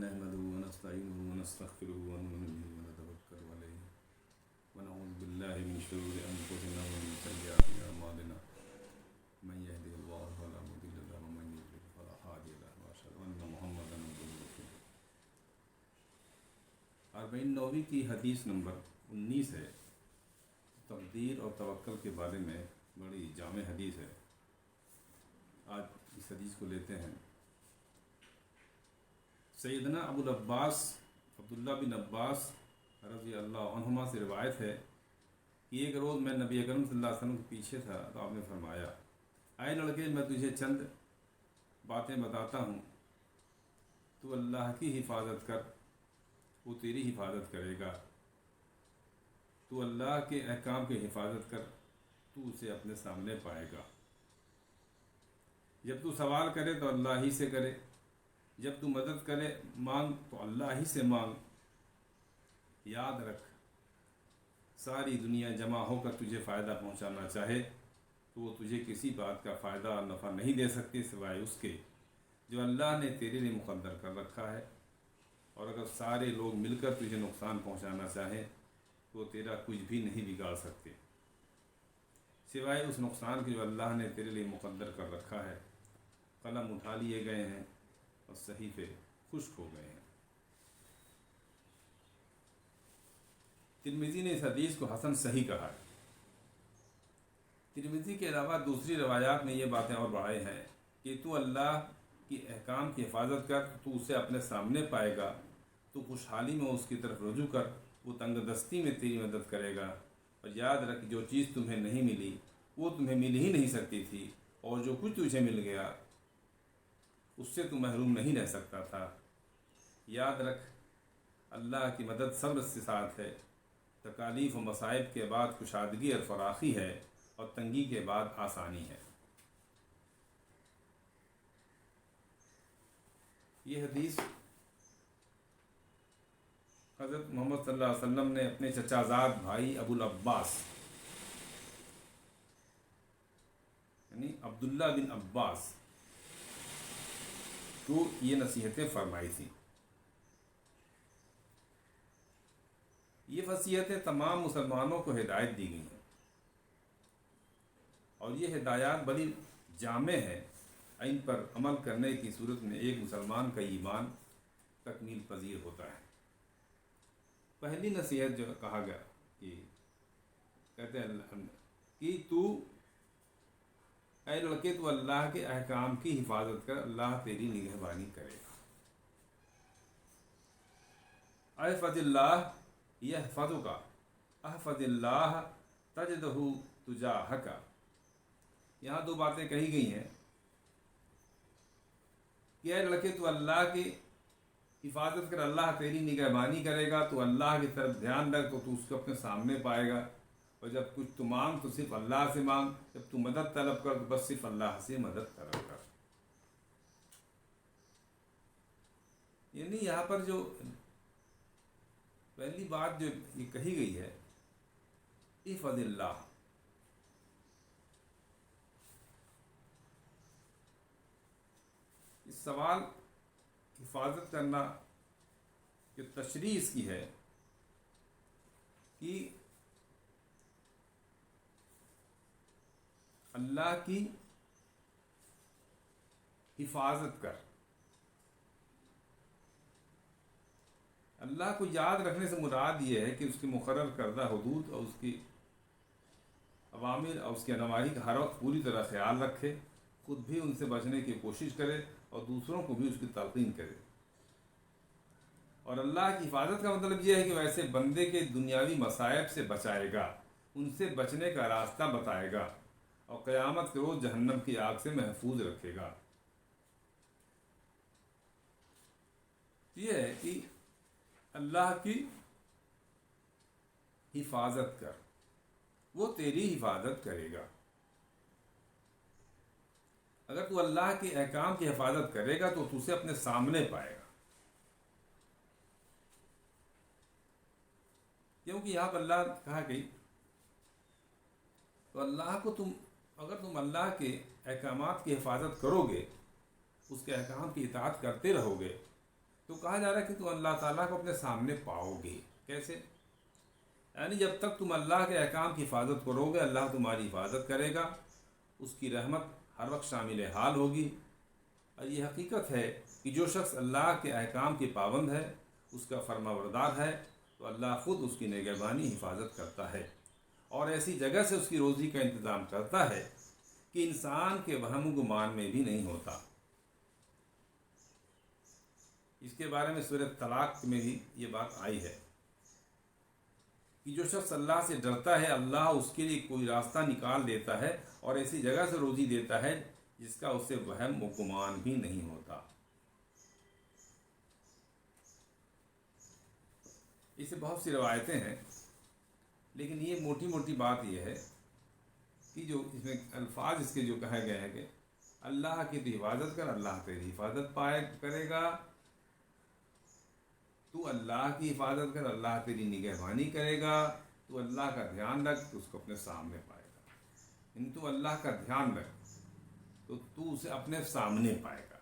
نحمده ونستعينه ونستغفره ونؤمن به ونتوكل عليه ونعوذ بالله من شرور أنفسنا ومن سيئات أعمالنا من يهده الله فلا مضل له ومن يضلل فلا هادي له وأشهد أن محمدا عبده ورسوله. 49ویں کی حدیث نمبر 19 ہے. تقدیر اور توکل کے بارے میں بڑی جامع حدیث ہے. آج اس حدیث کو لیتے ہیں. سیدنا ابو العباس عبداللہ بن عباس رضی اللہ عنہما سے روایت ہے کہ ایک روز میں نبی اکرم صلی اللہ علیہ وسلم کے پیچھے تھا تو آپ نے فرمایا، اے لڑکے، میں تجھے چند باتیں بتاتا ہوں، تو اللہ کی حفاظت کر، وہ تیری حفاظت کرے گا. تو اللہ کے احکام کی حفاظت کر، تو اسے اپنے سامنے پائے گا. جب تو سوال کرے تو اللہ ہی سے کرے، جب تو مدد کرے مانگ تو اللہ ہی سے مانگ. یاد رکھ، ساری دنیا جمع ہو کر تجھے فائدہ پہنچانا چاہے تو وہ تجھے کسی بات کا فائدہ اور نفع نہیں دے سکتی سوائے اس کے جو اللہ نے تیرے لیے مقدر کر رکھا ہے. اور اگر سارے لوگ مل کر تجھے نقصان پہنچانا چاہیں تو وہ تیرا کچھ بھی نہیں بگاڑ سکتے سوائے اس نقصان کے جو اللہ نے تیرے لیے مقدر کر رکھا ہے. قلم اٹھا لیے گئے ہیں اور صحیفے خشک ہو گئے ہیں. ترمذی نے اس حدیث کو حسن صحیح کہا ہے. ترمذی کے علاوہ دوسری روایات میں یہ باتیں اور بڑھائے ہیں کہ تو اللہ کی احکام کی حفاظت کر، تو اسے اپنے سامنے پائے گا. تو خوشحالی میں اس کی طرف رجوع کر، وہ تنگ دستی میں تیری مدد کرے گا. اور یاد رکھ، جو چیز تمہیں نہیں ملی وہ تمہیں مل ہی نہیں سکتی تھی، اور جو کچھ تجھے مل گیا اس سے تو محروم نہیں رہ سکتا تھا. یاد رکھ، اللہ کی مدد صبر سے ساتھ ہے. تکالیف و مصائب کے بعد کشادگی اور فراخی ہے، اور تنگی کے بعد آسانی ہے. یہ حدیث حضرت محمد صلی اللہ علیہ وسلم نے اپنے چچا زاد بھائی ابو العباس یعنی عبداللہ بن عباس کو یہ نصیحتیں فرمائی تھی. یہ وصیتیں تمام مسلمانوں کو ہدایت دی گئی ہیں، اور یہ ہدایات بڑی جامع ہیں. ان پر عمل کرنے کی صورت میں ایک مسلمان کا ایمان تکمیل پذیر ہوتا ہے. پہلی نصیحت جو کہا گیا کہ کہتے ہیں کہ اے لڑکے، تو اللہ کے احکام کی حفاظت کر، اللہ تیری نگہبانی کرے گا. احفظ اللہ یحفظک، احفظ اللہ تجدہ تجاہک. یہاں دو باتیں کہی گئی ہیں کہ اے لڑکے، تو اللہ کی حفاظت کر، اللہ تیری نگہبانی کرے گا. تو اللہ کی طرف دھیان رکھ تو اس کو اپنے سامنے پائے گا. اور جب کچھ تو مانگ تو صرف اللہ سے مانگ. جب تو مدد طلب کر تو بس صرف اللہ سے مدد طلب کر. یعنی یہاں پر جو پہلی بات جو یہ کہی گئی ہے، احفظ اللہ، اس سوال حفاظت کرنا جو تشریح اس کی ہے کہ اللہ کی حفاظت کر. اللہ کو یاد رکھنے سے مراد یہ ہے کہ اس کی مقرر کردہ حدود اور اس کی اوامر اور اس کے نواہی کا ہر وقت پوری طرح خیال رکھے، خود بھی ان سے بچنے کی کوشش کرے اور دوسروں کو بھی اس کی تلقین کرے. اور اللہ کی حفاظت کا مطلب یہ ہے کہ ویسے بندے کے دنیاوی مصائب سے بچائے گا، ان سے بچنے کا راستہ بتائے گا، اور قیامت کے روز جہنم کی آگ سے محفوظ رکھے گا. یہ ہے کہ اللہ کی حفاظت کر، وہ تیری حفاظت کرے گا. اگر تو اللہ کے احکام کی حفاظت کرے گا تو اسے اپنے سامنے پائے گا. کیونکہ یہاں پر اللہ کہا گئی تو اللہ کو اگر تم اللہ کے احکامات کی حفاظت کرو گے، اس کے احکام کی اطاعت کرتے رہو گے، تو تو کہا جا رہا ہے کہ تم اللہ تعالیٰ کو اپنے سامنے پاؤ گے. کیسے؟ یعنی جب تک تم اللہ کے احکام کی حفاظت کرو گے اللہ تمہاری حفاظت کرے گا، اس کی رحمت ہر وقت شامل حال ہوگی. اور یہ حقیقت ہے کہ جو شخص اللہ کے احکام کی پابند ہے، اس کا فرما بردار ہے، تو اللہ خود اس کی نگہبانی حفاظت کرتا ہے اور ایسی جگہ سے اس کی روزی کا انتظام کرتا ہے کہ انسان کے وہم و گمان میں بھی نہیں ہوتا. اس کے بارے میں سورۃ طلاق میں بھی یہ بات آئی ہے کہ جو شخص اللہ سے ڈرتا ہے اللہ اس کے لیے کوئی راستہ نکال دیتا ہے اور ایسی جگہ سے روزی دیتا ہے جس کا اسے وہم و گمان بھی نہیں ہوتا. اس سے بہت سی روایتیں ہیں، لیکن یہ موٹی موٹی بات یہ ہے کہ جو اس میں الفاظ اس کے جو کہے گئے ہیں کہ اللہ کی تو حفاظت کر، اللہ تیری حفاظت کرے گا. تو اللہ کی حفاظت کر، اللہ تیری نگہبانی کرے گا. تو اللہ کا دھیان رکھ تو اس کو اپنے سامنے پائے گا. یعنی تو اللہ کا دھیان رکھ تو اسے اپنے سامنے پائے گا.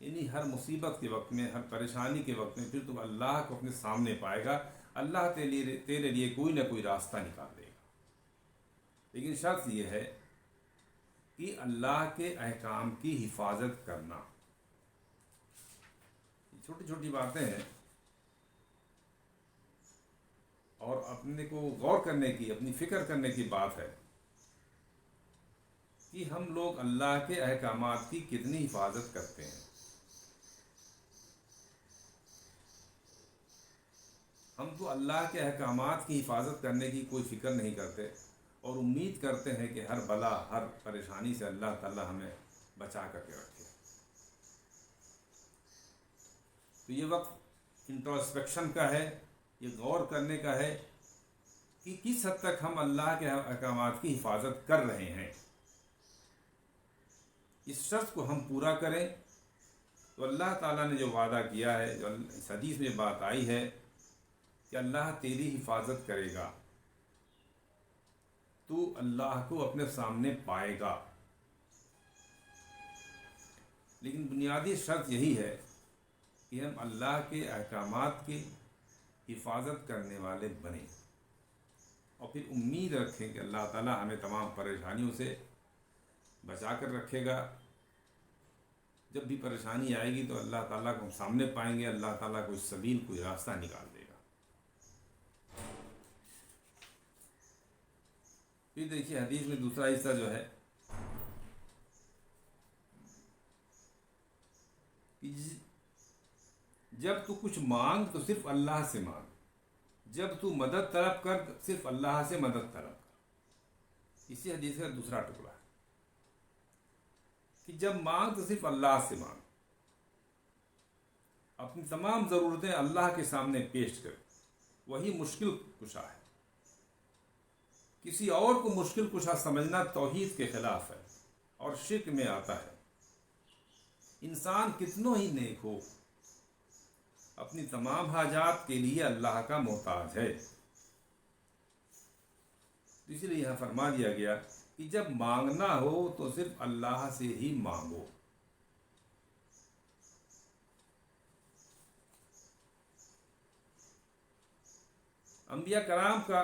یعنی ہر مصیبت کے وقت میں، ہر پریشانی کے وقت میں پھر تم اللہ کو اپنے سامنے پائے گا. اللہ تیرے لیے کوئی نہ کوئی راستہ نکال دے گا. لیکن شرط یہ ہے کہ اللہ کے احکام کی حفاظت کرنا. چھوٹی چھوٹی باتیں ہیں اور اپنے کو غور کرنے کی، اپنی فکر کرنے کی بات ہے کہ ہم لوگ اللہ کے احکامات کی کتنی حفاظت کرتے ہیں. ہم تو اللہ کے احکامات کی حفاظت کرنے کی کوئی فکر نہیں کرتے اور امید کرتے ہیں کہ ہر بلا، ہر پریشانی سے اللہ تعالی ہمیں بچا کر کے رکھے. تو یہ وقت انٹروسپیکشن کا ہے، یہ غور کرنے کا ہے کہ کس حد تک ہم اللہ کے احکامات کی حفاظت کر رہے ہیں. اس شرط کو ہم پورا کریں تو اللہ تعالیٰ نے جو وعدہ کیا ہے، جو اس حدیث میں بات آئی ہے کہ اللہ تیری حفاظت کرے گا، تو اللہ کو اپنے سامنے پائے گا. لیکن بنیادی شرط یہی ہے کہ ہم اللہ کے احکامات کی حفاظت کرنے والے بنیں اور پھر امید رکھیں کہ اللہ تعالیٰ ہمیں تمام پریشانیوں سے بچا کر رکھے گا. جب بھی پریشانی آئے گی تو اللہ تعالیٰ کو ہم سامنے پائیں گے، اللہ تعالیٰ کوئی سبیل، کوئی راستہ نکال دے گا. پھر دیکھیے حدیث میں دوسرا حصہ جو ہے کہ جب تو کچھ مانگ تو صرف اللہ سے مانگ، جب تو مدد طلب کر صرف اللہ سے مدد طلب کر. اسی حدیث کا دوسرا ٹکڑا ہے کہ جب مانگ تو صرف اللہ سے مانگ، اپنی تمام ضرورتیں اللہ کے سامنے پیش کر. وہی مشکل کشا ہے. کسی اور کو مشکل کشا سمجھنا توحید کے خلاف ہے اور شرک میں آتا ہے. انسان کتنوں ہی نیک ہو، اپنی تمام حاجات کے لیے اللہ کا محتاج ہے. اسی لیے یہاں فرما دیا گیا کہ جب مانگنا ہو تو صرف اللہ سے ہی مانگو. انبیاء کرام کا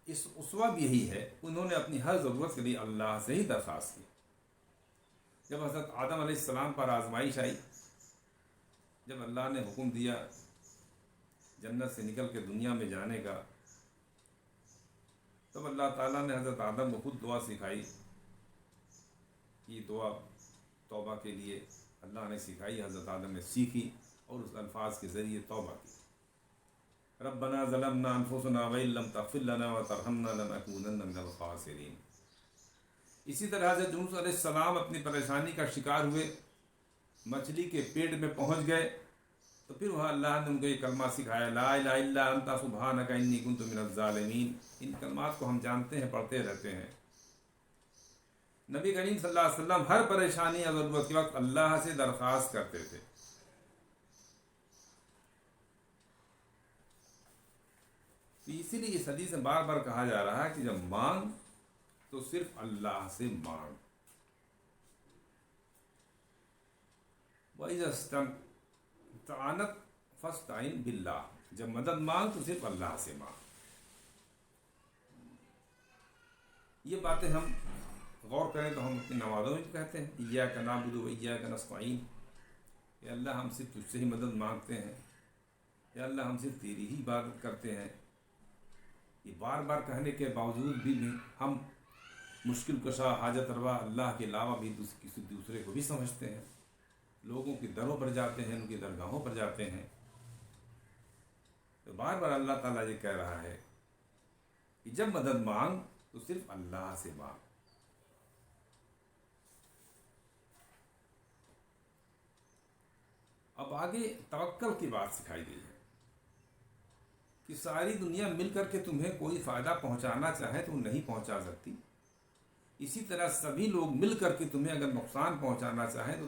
اس اسوہ بھی یہی ہے، انہوں نے اپنی ہر ضرورت کے لیے اللہ سے ہی درخواست کی. جب حضرت آدم علیہ السلام پر آزمائش آئی، جب اللہ نے حکم دیا جنت سے نکل کے دنیا میں جانے کا، تب اللہ تعالیٰ نے حضرت آدم کو خود دعا سکھائی. یہ دعا توبہ کے لیے اللہ نے سکھائی، حضرت آدم نے سیکھی اور اس الفاظ کے ذریعے توبہ کی. ربنا ظلمنا انفسنا وان لم تغفر لنا وترحمنا لنكونن من الخاسرین. اسی طرح حضرت یونس علیہ السلام اپنی پریشانی کا شکار ہوئے، مچھلی کے پیٹ میں پہنچ گئے، تو پھر وہاں اللہ نے ان کو یہ کلمہ سکھایا، لا الہ الا انت سبحانک انی کنت من الظالمین. ان کلمات کو ہم جانتے ہیں، پڑھتے رہتے ہیں. نبی کریم صلی اللہ علیہ وسلم ہر پریشانی یا ضرورت کے وقت اللہ سے درخواست کرتے تھے. اسی لیے اس حدیث میں بار بار کہا جا رہا ہے کہ جب مانگ تو صرف اللہ سے مانگ. وَإِذَا استعانت فاستعن باللہ، جب مدد مانگ تو صرف اللہ سے مانگ۔ یہ باتیں ہم غور کریں تو ہم اپنی نمازوں میں بھی کہتے ہیں ایاک نعبد و ایاک نستعین، کہ اللہ ہم صرف تجھ سے ہی مدد مانگتے ہیں، یا اللہ ہم صرف تیری ہی عبادت کرتے ہیں۔ یہ بار بار کہنے کے باوجود بھی ہم مشکل کشا حاجت روا اللہ کے علاوہ بھی کسی دوسرے کو بھی سمجھتے ہیں، لوگوں کے دروں پر جاتے ہیں، ان کی درگاہوں پر جاتے ہیں۔ تو بار بار اللہ تعالیٰ یہ کہہ رہا ہے کہ جب مدد مانگ تو صرف اللہ سے مانگ۔ اب آگے توکل کی بات سکھائی گئی ہے کہ ساری دنیا مل کر کے تمہیں کوئی فائدہ پہنچانا چاہے تو وہ نہیں پہنچا سکتی، اسی طرح سبھی لوگ مل کر کے تمہیں اگر نقصان پہنچانا چاہیں تو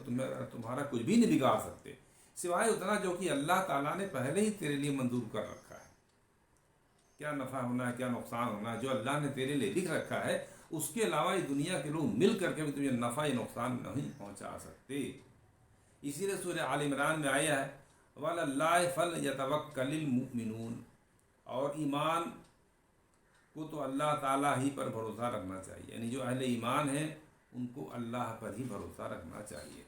تمہارا کچھ بھی نہیں بگاڑ سکتے، سوائے اتنا جو کہ اللہ تعالیٰ نے پہلے ہی تیرے لیے منظور کر رکھا ہے۔ کیا نفع ہونا ہے، کیا نقصان ہونا ہے، جو اللہ نے تیرے لیے لکھ رکھا ہے، اس کے علاوہ یہ دنیا کے لوگ مل کر کے بھی تمہیں نفع یا نقصان نہیں پہنچا سکتے۔ اسی لیے سورہ آل عمران میں آیا ہے وَعَلَى اللَّهِ فَلْيَتَوَكَّلِ الْمُؤْمِنُونَ، اور ایمان کو تو اللہ تعالیٰ ہی پر بھروسہ رکھنا چاہیے، یعنی جو اہل ایمان ہیں ان کو اللہ پر ہی بھروسہ رکھنا چاہیے۔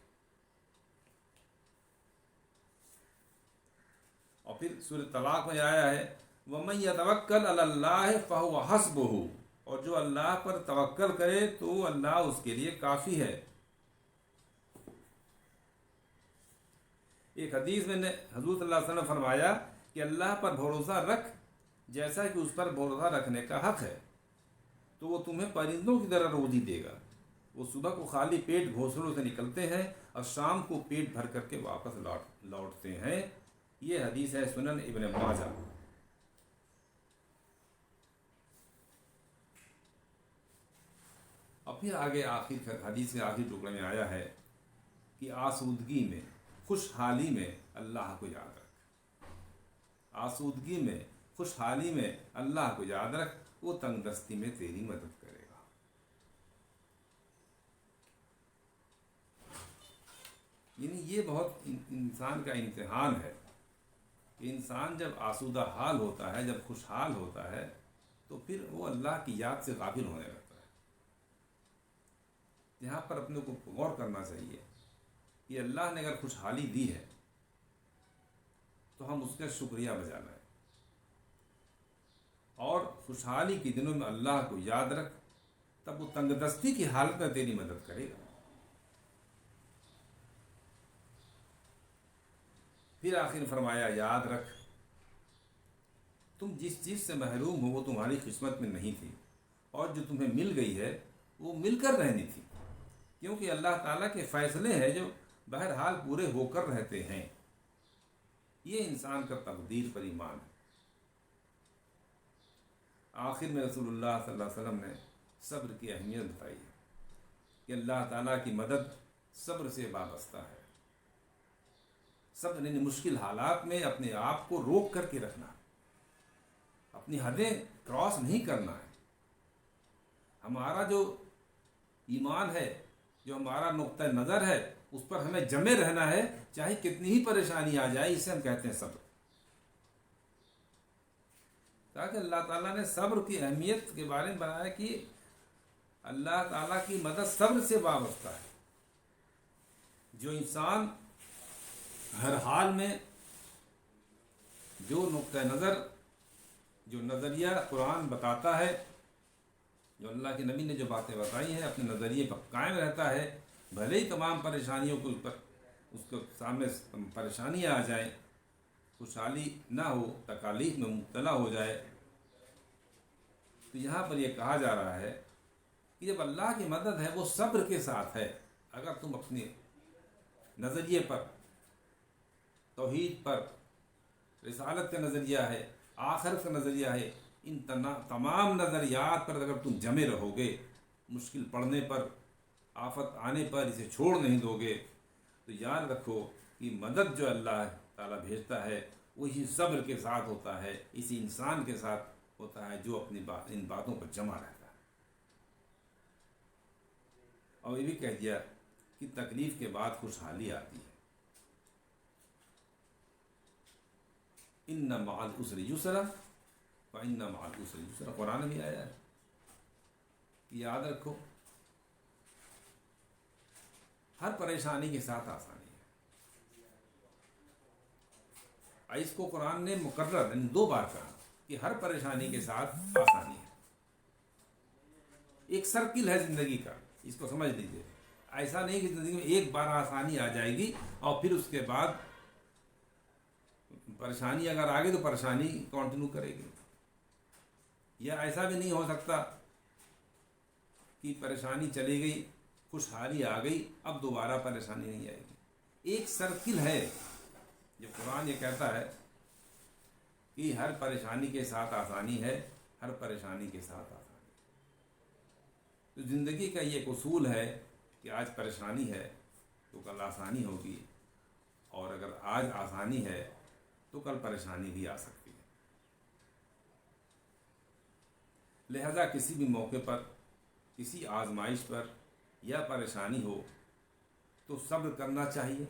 اور پھر سورہ طلاق میں آیا ہے وَمَن يَتَوَكَّلْ عَلَى اللَّهِ فَهُوَ حَسْبُهُ، اور جو اللہ پر توکل کرے تو اللہ اس کے لیے کافی ہے۔ ایک حدیث میں نے حضور صلی اللہ علیہ وسلم فرمایا کہ اللہ پر بھروسہ رکھ جیسا کہ اس پر بھروسہ رکھنے کا حق ہے، تو وہ تمہیں پرندوں کی طرح روزی دے گا۔ وہ صبح کو خالی پیٹ گھونسلوں سے نکلتے ہیں اور شام کو پیٹ بھر کر کے واپس لوٹتے ہیں۔ یہ حدیث ہے سنن ابن ماجہ۔ اور پھر آگے حدیث کے آخری ٹکڑے میں آیا ہے کہ آسودگی میں، خوشحالی میں اللہ کو یاد رکھ، آسودگی میں، خوشحالی میں اللہ کو یاد رکھ، وہ تنگ دستی میں تیری مدد کرے گا۔ یعنی یہ بہت انسان کا امتحان ہے کہ انسان جب آسودہ حال ہوتا ہے، جب خوشحال ہوتا ہے، تو پھر وہ اللہ کی یاد سے غافل ہونے لگتا ہے۔ یہاں پر اپنے کو غور کرنا چاہیے کہ اللہ نے اگر خوشحالی دی ہے تو ہم اس کا شکریہ بجا لائیں، اور خوشحالی کے دنوں میں اللہ کو یاد رکھ، تب وہ تنگ دستی کی حالت میں تیری مدد کرے گا۔ پھر آخر فرمایا یاد رکھ تم جس چیز سے محروم ہو وہ تمہاری قسمت میں نہیں تھی، اور جو تمہیں مل گئی ہے وہ مل کر رہنی تھی، کیونکہ اللہ تعالیٰ کے فیصلے ہیں جو بہرحال پورے ہو کر رہتے ہیں۔ یہ انسان کا تقدیر پر ایمان ہے۔ آخر میں رسول اللہ صلی اللہ علیہ وسلم نے صبر کی اہمیت بتائی ہے کہ اللہ تعالیٰ کی مدد صبر سے وابستہ ہے۔ صبر یعنی مشکل حالات میں اپنے آپ کو روک کر کے رکھنا، اپنی حدیں کراس نہیں کرنا ہے۔ ہمارا جو ایمان ہے، جو ہمارا نقطہ نظر ہے، اس پر ہمیں جمے رہنا ہے، چاہے کتنی ہی پریشانی آ جائے، اسے ہم کہتے ہیں صبر۔ تاکہ اللہ تعالیٰ نے صبر کی اہمیت کے بارے میں بتایا کہ اللہ تعالیٰ کی مدد صبر سے وابستہ ہے۔ جو انسان ہر حال میں جو نقطہ نظر، جو نظریہ قرآن بتاتا ہے، جو اللہ کے نبی نے جو باتیں بتائی ہیں، اپنے نظریے پر قائم رہتا ہے، بھلے ہی تمام پریشانیوں کے اوپر اس کے سامنے پریشانیاں آ جائیں، خوشحالی نہ ہو، تکالیف میں مبتلا ہو جائے، تو یہاں پر یہ کہا جا رہا ہے کہ جب اللہ کی مدد ہے وہ صبر کے ساتھ ہے۔ اگر تم اپنے نظریے پر، توحید پر، رسالت کا نظریہ ہے، آخرت کا نظریہ ہے، ان تمام نظریات پر اگر تم جمے رہو گے، مشکل پڑنے پر، آفت آنے پر اسے چھوڑ نہیں دو گے، تو یاد رکھو کہ مدد جو اللہ تعالیٰ بھیجتا ہے وہی صبر کے ساتھ ہوتا ہے، اسی انسان کے ساتھ ہوتا ہے جو اپنی ان باتوں پر جمع رہتا ہے۔ اور یہ بھی کہہ دیا کہ تکلیف کے بعد خوشحالی آتی ہے۔ ان مع العسر یسرا فان مع العسر یسرا، قرآن میں آیا ہے. یاد رکھو ہر پریشانی کے ساتھ آسانی ہے. اس کو قرآن نے مکرر 2 بار کہا کہ ہر پریشانی کے ساتھ آسانی ہے. ایک سرکل ہے زندگی کا، اس کو سمجھ لیجیے. ایسا نہیں کہ زندگی میں ایک بار آسانی آ جائے گی اور پھر اس کے بعد پریشانی اگر آ گئی تو پریشانی کنٹینیو کرے گی. یا ایسا بھی نہیں ہو سکتا کہ پریشانی چلی گئی، خوشحالی آ گئی، اب دوبارہ پریشانی نہیں آئے گی. ایک سرکل ہے. جب قرآن یہ کہتا ہے کہ ہر پریشانی کے ساتھ آسانی ہے، ہر پریشانی کے ساتھ آسانی، تو زندگی کا یہ ایک اصول ہے کہ آج پریشانی ہے تو کل آسانی ہوگی، اور اگر آج آسانی ہے تو کل پریشانی بھی آ سکتی ہے. لہذا کسی بھی موقع پر، کسی آزمائش پر یا پریشانی ہو تو صبر کرنا چاہیے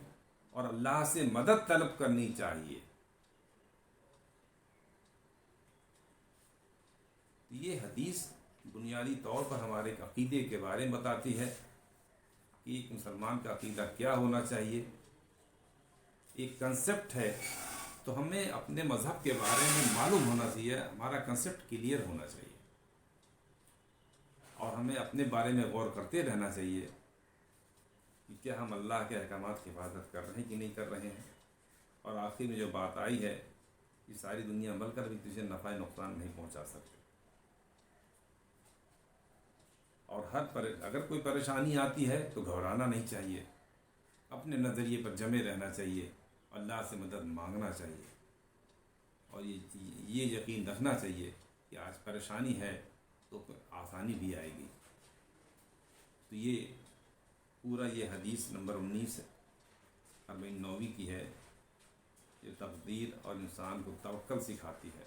اور اللہ سے مدد طلب کرنی چاہیے. یہ حدیث بنیادی طور پر ہمارے عقیدے کے بارے میں بتاتی ہے کہ ایک مسلمان کا عقیدہ کیا ہونا چاہیے. ایک کنسپٹ ہے تو ہمیں اپنے مذہب کے بارے میں معلوم ہونا چاہیے، ہمارا کنسپٹ کلیئر ہونا چاہیے، اور ہمیں اپنے بارے میں غور کرتے رہنا چاہیے کہ کیا ہم اللہ کے احکامات کی حفاظت کر رہے ہیں کہ نہیں کر رہے ہیں. اور آخر میں جو بات آئی ہے کہ ساری دنیا مل کر بھی تجھے نفع نقصان نہیں پہنچا سکتے. اور اگر کوئی پریشانی آتی ہے تو گھبرانا نہیں چاہیے، اپنے نظریے پر جمے رہنا چاہیے، اللہ سے مدد مانگنا چاہیے، اور یہ یقین رکھنا چاہیے کہ آج پریشانی ہے تو آسانی بھی آئے گی. تو یہ پورا یہ حدیث نمبر 19 49ویں کی ہے، یہ تقدیر اور انسان کو توکل سکھاتی ہے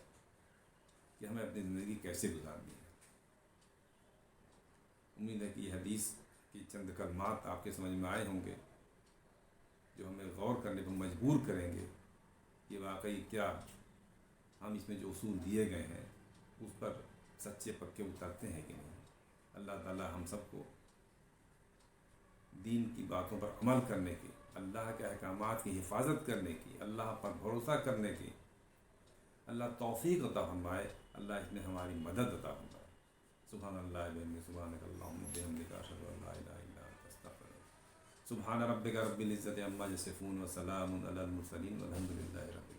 کہ ہمیں اپنی زندگی کیسے گزارنی ہے. امید ہے کہ یہ حدیث کی چند کلمات آپ کے سمجھ میں آئے ہوں گے، جو ہمیں غور کرنے پر مجبور کریں گے کہ واقعی کیا ہم اس میں جو اصول دیے گئے ہیں اس پر سچے پکے اترتے ہیں کہ نہیں. اللہ تعالی ہم سب کو دین کی باتوں پر عمل کرنے کی، اللہ کے احکامات کی حفاظت کرنے کی، اللہ پر بھروسہ کرنے کی اللہ توفیق عطا فرمائے. اللہ اس میں ہماری مدد عطا فرمائے. سبحان اللہ بحمدہ، سبحانک اللہم وبحمدک، اشہد ان لا الہ الا انت استغفرک. سبحان ربک رب العزۃ عما یصفون وسلام علی المرسلین والحمد للہ رب العالمین.